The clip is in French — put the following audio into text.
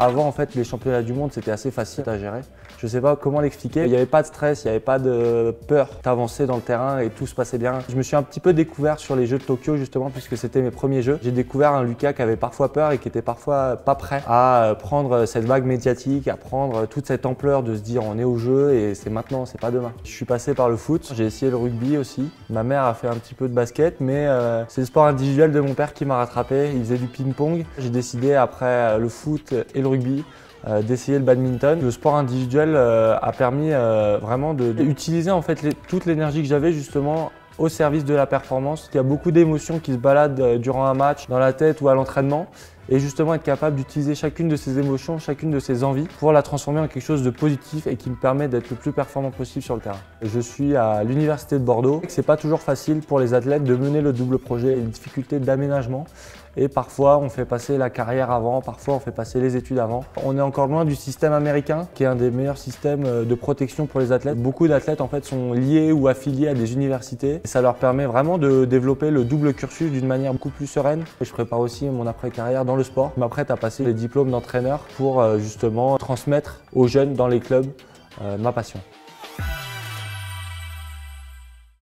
Avant, en fait, les championnats du monde, c'était assez facile à gérer. Je ne sais pas comment l'expliquer. Il n'y avait pas de stress, il n'y avait pas de peur. Tu avançais dans le terrain et tout se passait bien. Je me suis un petit peu découvert sur les Jeux de Tokyo, justement, puisque c'était mes premiers jeux. J'ai découvert un Lucas qui avait parfois peur et qui était parfois pas prêt à prendre cette vague médiatique, à prendre toute cette ampleur de se dire on est au jeu et c'est maintenant, c'est pas demain. Je suis passé par le foot, j'ai essayé le rugby aussi. Ma mère a fait un petit peu de basket, mais c'est le sport individuel de mon père qui m'a rattrapé. Il faisait du ping-pong. J'ai décidé après le foot et le rugby d'essayer le badminton. Le sport individuel a permis vraiment d'utiliser en fait toute l'énergie que j'avais justement au service de la performance. Il y a beaucoup d'émotions qui se baladent durant un match, dans la tête ou à l'entraînement. Et justement être capable d'utiliser chacune de ces émotions, chacune de ces envies pour la transformer en quelque chose de positif et qui me permet d'être le plus performant possible sur le terrain. Je suis à l'Université de Bordeaux. C'est pas toujours facile pour les athlètes de mener le double projet, il y a une difficulté d'aménagement. Et parfois, on fait passer la carrière avant, parfois on fait passer les études avant. On est encore loin du système américain, qui est un des meilleurs systèmes de protection pour les athlètes. Beaucoup d'athlètes en fait sont liés ou affiliés à des universités. Et ça leur permet vraiment de développer le double cursus d'une manière beaucoup plus sereine. Et je prépare aussi mon après-carrière dans le sport. Je m'apprête à passer les diplômes d'entraîneur pour justement transmettre aux jeunes dans les clubs ma passion.